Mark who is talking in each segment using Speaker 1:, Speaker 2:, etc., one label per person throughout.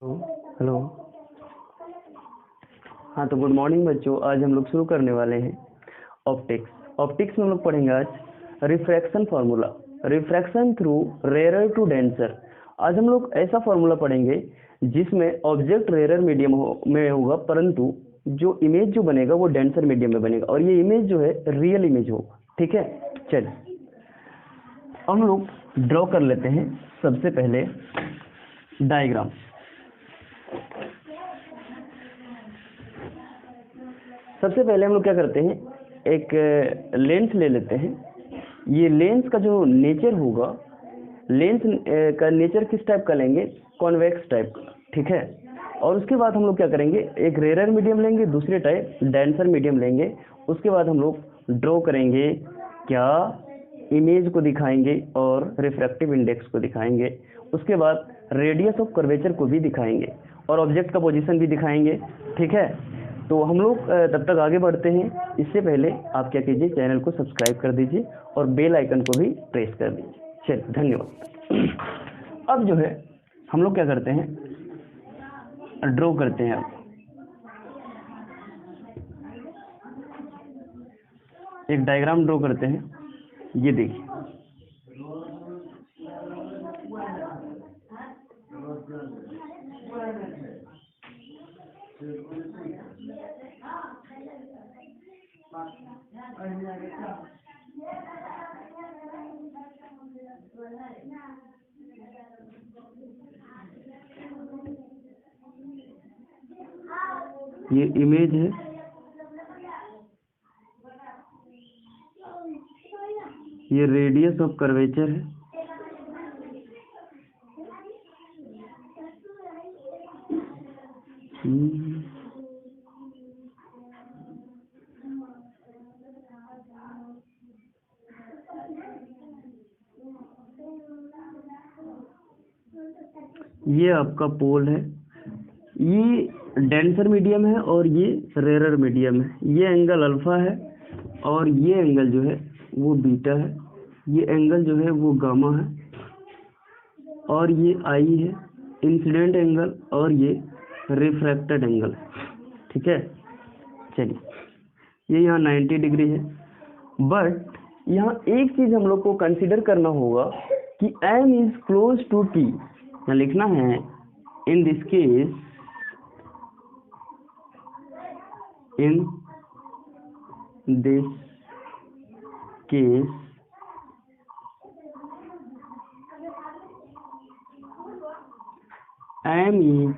Speaker 1: Hello. हाँ, तो good morning बच्चों। आज हम लोग शुरू करने वाले हैं ऑप्टिक्स। ऑप्टिक्स में हम लोग पढ़ेंगे आज refraction formula, refraction through rarer to denser. आज हम लोग ऐसा फार्मूला पढ़ेंगे जिसमें ऑब्जेक्ट रेयर मीडियम में होगा, परंतु जो इमेज जो बनेगा वो डेंसर मीडियम में बनेगा, और ये इमेज जो है रियल इमेज होगा। ठीक है, चलिए हम लोग ड्रॉ कर लेते हैं। सबसे पहले डायग्राम। सबसे पहले हम लोग क्या करते हैं, एक लेंस ले लेते हैं। ये लेंस का जो नेचर होगा, लेंस का नेचर किस टाइप का लेंगे, कॉन्वेक्स टाइप का। ठीक है, और उसके बाद हम लोग क्या करेंगे, एक रेयर मीडियम लेंगे, दूसरे टाइप डेंसर मीडियम लेंगे। उसके बाद हम लोग ड्रॉ करेंगे, क्या इमेज को दिखाएंगे और रिफ्रैक्टिव इंडेक्स को दिखाएंगे। उसके बाद रेडियस ऑफ कर्वेचर को भी दिखाएंगे और ऑब्जेक्ट का पोजीशन भी दिखाएंगे। ठीक है, तो हम लोग तब तक आगे बढ़ते हैं। इससे पहले आप क्या कीजिए, चैनल को सब्सक्राइब कर दीजिए और बेल आइकन को भी प्रेस कर दीजिए। चलिए, धन्यवाद। अब जो है हम लोग क्या करते हैं, ड्रॉ करते हैं। एक डायग्राम ड्रॉ करते हैं। ये देखिए, ये इमेज है, ये रेडियस ऑफ कर्वेचर है, ये आपका पोल है, ये डेंसर मीडियम है और ये रेयर मीडियम है। ये एंगल अल्फा है और ये एंगल जो है वो बीटा है। ये एंगल जो है वो गामा है और ये आई है इंसिडेंट एंगल, और ये रिफ्रैक्टेड एंगल। ठीक है, चलिए ये यहाँ 90 डिग्री है। बट यहाँ एक चीज हम लोग को कंसीडर करना होगा कि m is close to t। यहाँ लिखना है, in this case, in this case m is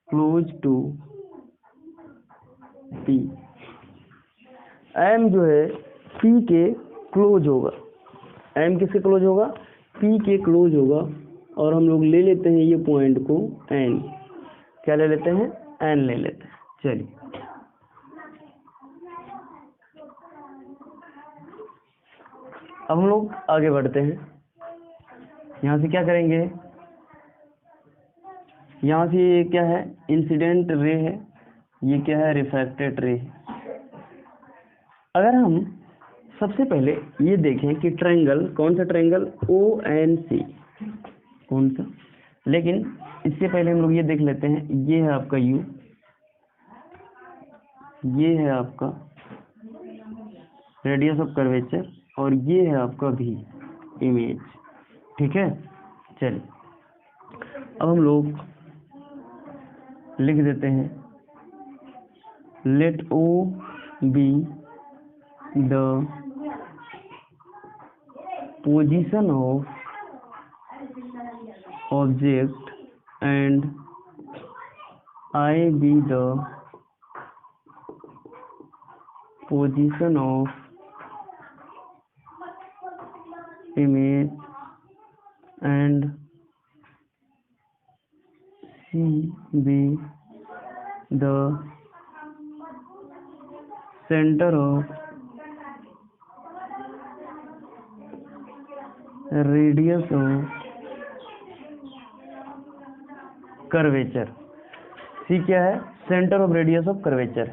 Speaker 1: close to p। m जो है p के क्लोज होगा। m किसके क्लोज होगा, p के क्लोज होगा। और हम लोग ले लेते हैं ये पॉइंट को n। क्या ले लेते हैं, n ले लेते हैं। चलिए अब हम लोग आगे बढ़ते हैं। यहाँ से क्या करेंगे, यहाँ से ये क्या है, इंसिडेंट रे है, ये क्या है, रिफ्रैक्टेड रे है। अगर हम सबसे पहले ये देखें कि ट्रायंगल, कौन सा ट्रायंगल, ONC, कौन सा, लेकिन इससे पहले हम लोग ये देख लेते हैं। ये है आपका U, ये है आपका रेडियस ऑफ कर्वेचर, और ये है आपका V, इमेज। ठीक है, चलिए अब हम लोग लिख देते हैं, let O be the position of object and I be the position of image and C be the center of radius of curvature। C क्या है, centre of radius of curvature.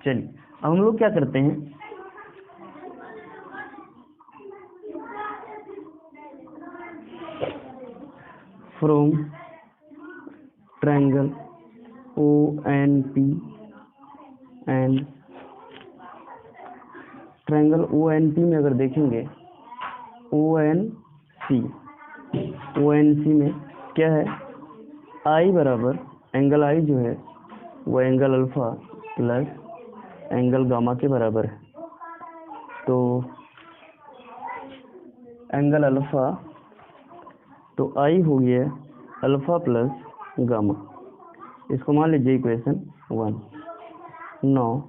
Speaker 1: चलिए अब हम लोग क्या करते हैं, from triangle O N P and triangle O N P में अगर देखेंगे ओ एन सी में क्या है, आई बराबर एंगल आई जो है वो angle alpha plus angle gamma के बराबर है। तो एंगल अल्फा, तो आई हो गया अल्फा प्लस गामा, इसको मान लीजिए इक्वेशन 1। नाउ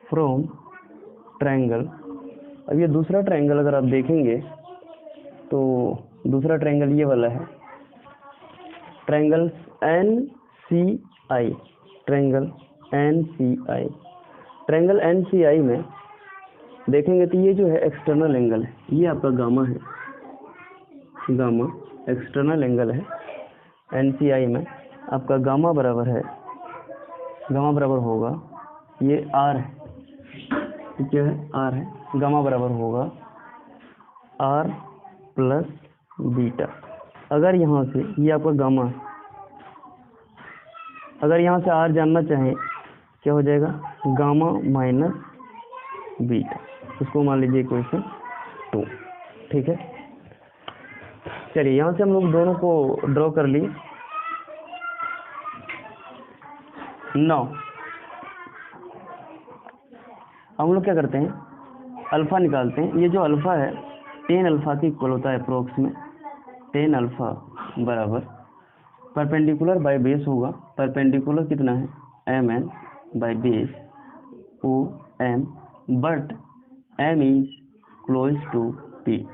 Speaker 1: फ्रॉम ट्रायंगल, अब ये दूसरा ट्रायंगल अगर आप देखेंगे तो दूसरा ट्रायंगल ये वाला है, ट्रायंगल एन सी आई, ट्रायंगल एन सी आई। ट्रायंगल एन सी आई में देखेंगे तो ये जो है एक्सटर्नल एंगल है, ये आपका गामा है, गामा एक्सटर्नल एंगल है। एन सी आई में आपका गामा बराबर है, गामा बराबर होगा, ये आर है, क्या है, आर है, गामा बराबर होगा आर प्लस बीटा। अगर यहाँ से ये आपका गामा है, अगर यहाँ से आर जानना चाहें क्या हो जाएगा, गामा माइनस बीटा, इसको मान लीजिए इक्वेशन 2। ठीक है, चलिए यहाँ से हम लोग दोनों को ड्रॉ कर लिए। नाउ हम लोग क्या करते हैं, अल्फा निकालते हैं। ये जो अल्फा है 10 अल्फा के इक्वल होता है अप्रोक्स में, 10 अल्फा बराबर परपेंडिकुलर बाय बेस होगा, परपेंडिकुलर कितना है, M N by base O M, but M is close to P,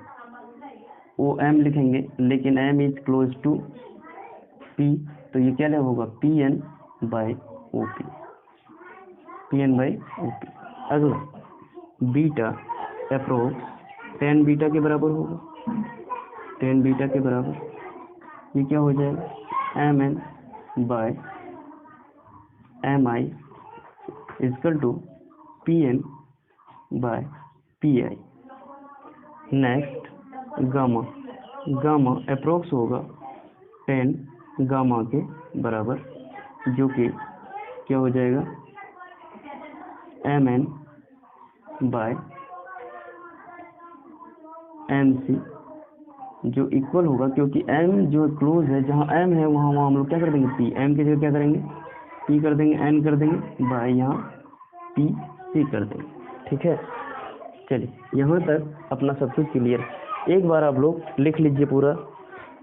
Speaker 1: O M लिखेंगे लेकिन M is close to P, तो ये क्या होगा, P N by O P, P N by O P. अगला बीटा अप्रोक्स 10 बीटा के बराबर होगा, 10 बीटा के बराबर, ये क्या हो जाएगा, M N by M I equal to P N by P I. Next gamma, gamma approx होगा 10 गामा के बराबर, जो कि क्या हो जाएगा, M N by M C, जो इक्वल होगा, क्योंकि एम जो क्लोज है, जहाँ एम है वहाँ हम लोग क्या कर देंगे, पी, एम की जगह क्या करेंगे, पी कर देंगे, एन कर देंगे, बाय यहाँ पी सी कर देंगे। ठीक है, चलिए यहाँ तक अपना सब कुछ क्लियर। एक बार आप लोग लिख लीजिए पूरा,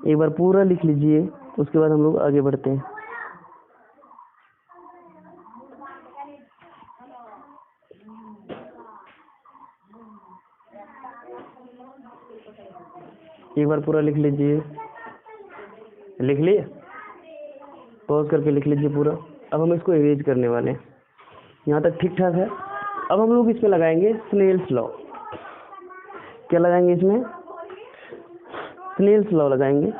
Speaker 1: एक बार पूरा लिख लीजिए, उसके बाद हम लोग आगे बढ़ते हैं। एक बार पूरा लिख लीजिए, लिख लिए, पॉज करके लिख लीजिए पूरा। अब हम इसको इरेज करने वाले हैं, यहाँ तक ठीक ठाक है। अब हम लोग इसमें लगाएंगे स्नेल्स लॉ। क्या लगाएंगे इसमें, स्नेल्स लॉ लगाएंगे।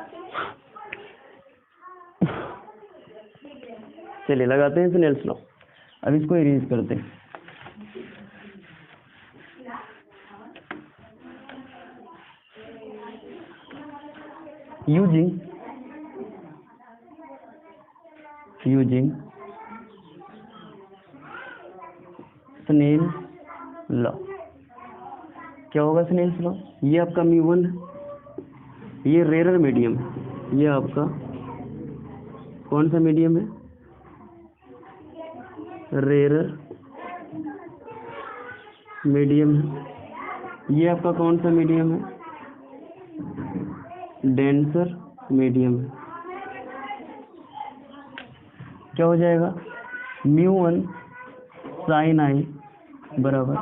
Speaker 1: चलिए लगाते हैं स्नेल्स लॉ। अब इसको इरेज करते हैं। using स्नेल लॉ, क्या होगा स्नेल्स लॉ, ये आपका म्यू1 है, ये रेरर मीडियम है, ये आपका कौन सा मीडियम है, रेरर मीडियम है, ये आपका कौन सा मीडियम है, डेंसर मीडियम है। क्या हो जाएगा, म्यू1 साइन आई बराबर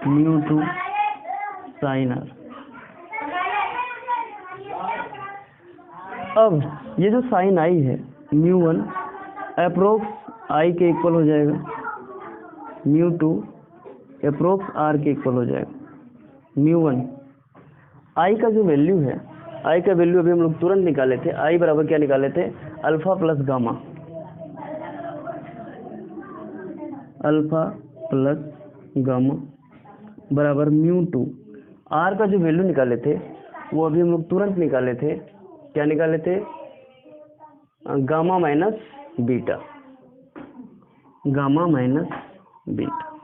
Speaker 1: म्यू2 साइन आर। अब ये जो साइन आई है, म्यू1 अप्रोक्स आई के इक्वल हो जाएगा, म्यू2 अप्रोक्स आर के इक्वल हो जाएगा। म्यू1 आई का जो वैल्यू है, आई का वैल्यू अभी हम लोग तुरंत निकाले थे, आई बराबर क्या निकाले थे, alpha plus gamma, alpha plus gamma बराबर म्यू2। आर का जो वैल्यू निकाले थे वो अभी हम लोग तुरंत निकाले थे, क्या निकाले थे, gamma minus beta, gamma minus beta,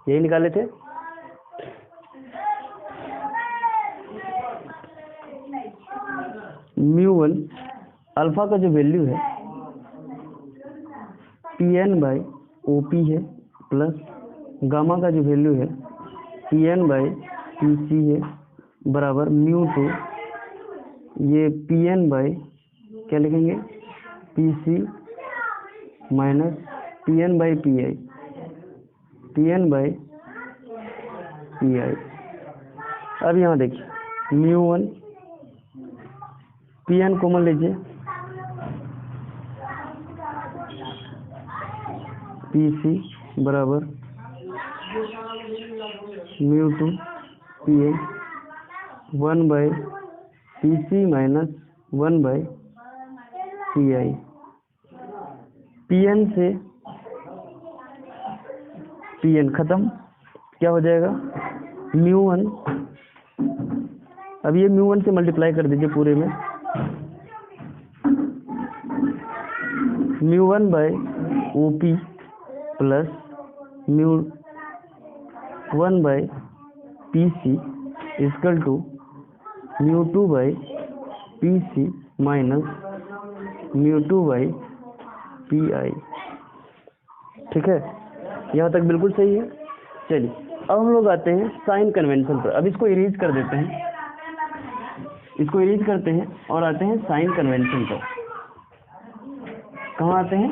Speaker 1: यही निकाले थे। μ1 अल्फा का जो वैल्यू है Pn/OP है, प्लस गामा का जो वैल्यू है Pn/PC है, बराबर μ2, ये Pn/ क्या लिखेंगे PC माइनस Pn/Pi, Pn/Pi। अब यहाँ देखिए μ1 Pn कॉमन लीजिए, PC बराबर μ2 Pn 1/PC minus 1/Pi। Pn से Pn खत्म, क्या हो जाएगा μ1, अब ये μ1 से मल्टीप्लाई कर दीजिए पूरे में, μ1/OP plus μ1/PC equal to μ2/PC minus μ2/Pi। ठीक है, यहाँ तक बिल्कुल सही है। चलिए अब हम लोग आते हैं साइन कन्वेंशन पर। अब इसको इरेज कर देते हैं, इसको इरेज करते हैं और आते हैं साइन कन्वेंशन पर। कहाँ आते हैं?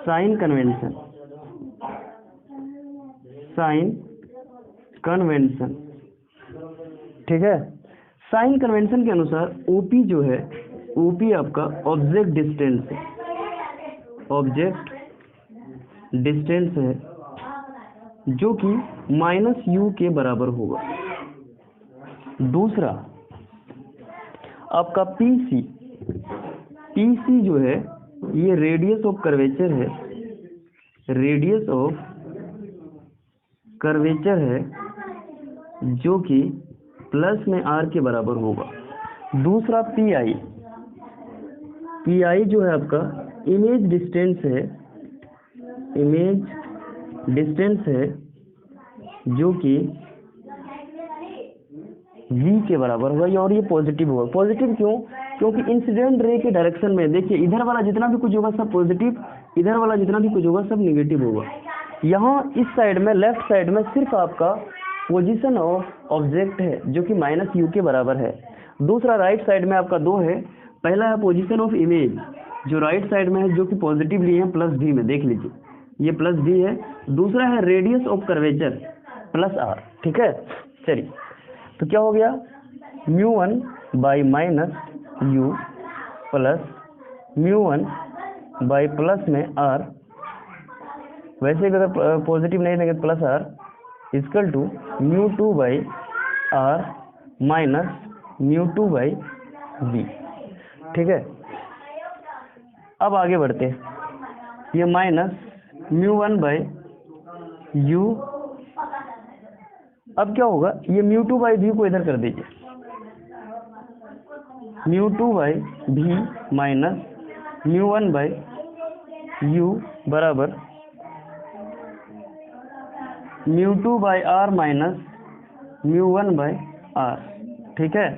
Speaker 1: Sign convention, sign convention. ठीक है, साइन कन्वेंशन के अनुसार ओपी जो है, ओपी आपका ऑब्जेक्ट डिस्टेंस है, ऑब्जेक्ट डिस्टेंस है, जो कि -u के बराबर होगा। दूसरा आपका पीसी, पीसी जो है ये रेडियस ऑफ कर्वेचर है, रेडियस ऑफ कर्वेचर है, जो कि प्लस में r के बराबर होगा। दूसरा पीआई, पीआई जो है आपका इमेज डिस्टेंस है, इमेज डिस्टेंस है, जो कि v के बराबर होगा, और ये पॉजिटिव होगा। पॉजिटिव क्यों? क्योंकि इंसिडेंट रे के डायरेक्शन में देखिए इधर वाला जितना भी कुछ होगा सब पॉजिटिव, इधर वाला जितना भी कुछ होगा सब नेगेटिव होगा। यहाँ इस साइड में, लेफ्ट साइड में सिर्फ आपका पोजीशन ऑफ ऑब्जेक्ट है जो कि -u के बराबर है। दूसरा राइट साइड में आपका दो है, पहला है पोजीशन ऑफ इमेज जो राइट साइड में है, जो कि पॉजिटिव लिए हैं प्लस v में, देख लीजिए ये प्लस v है। दूसरा है radius of curvature plus r। ठीक है, चलिए तो क्या हो गया, μ1/-u प्लस μ1/+ में r, वैसे भी अगर पॉजिटिव नहीं देंगे plus r, equal to μ2/r minus μ2/v। ठीक है, अब आगे बढ़ते हैं, ये माइनस μ1/u, अब क्या होगा, ये μ2/v को इधर कर दीजिए, μ2/v माइनस μ1/u बराबर μ2/r माइनस μ1/r। ठीक है,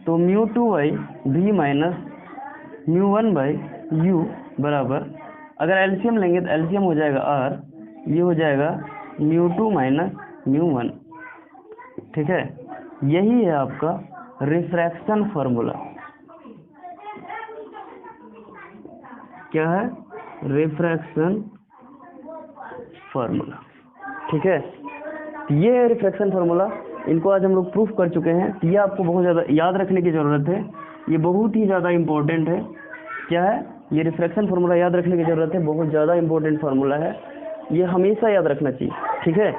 Speaker 1: तो μ2/v माइनस μ1/u बराबर, अगर एलसीएम लेंगे तो एलसीएम हो जाएगा r, ये हो जाएगा μ2 माइनस μ1। ठीक है, यही है आपका रिफ्रैक्शन फार्मूला। क्या है? Refraction formula. ठीक है, ये है रिफ्रैक्शन फार्मूला। इनको आज हम लोग प्रूफ कर चुके हैं। ये आपको बहुत ज़्यादा याद रखने की ज़रूरत है, ये बहुत ही ज़्यादा इम्पोर्टेंट है। क्या है? ये रिफ्रैक्शन फार्मूला याद रखने की ज़रूरत है, बहुत ज़्यादा इम्पोर्टेंट फार्मूला है, ये हमेशा याद रखना चाहिए। ठीक है,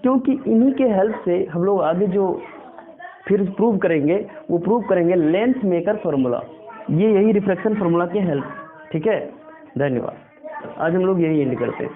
Speaker 1: क्योंकि इन्हीं के हेल्प से हम लोग आगे जो फिर प्रूव करेंगे वो प्रूव करेंगे लेंस मेकर फार्मूला, ये यही रिफ्रैक्शन फार्मूला के हेल्प। ठीक है, धन्यवाद। आज हम लोग यही एंड करते हैं।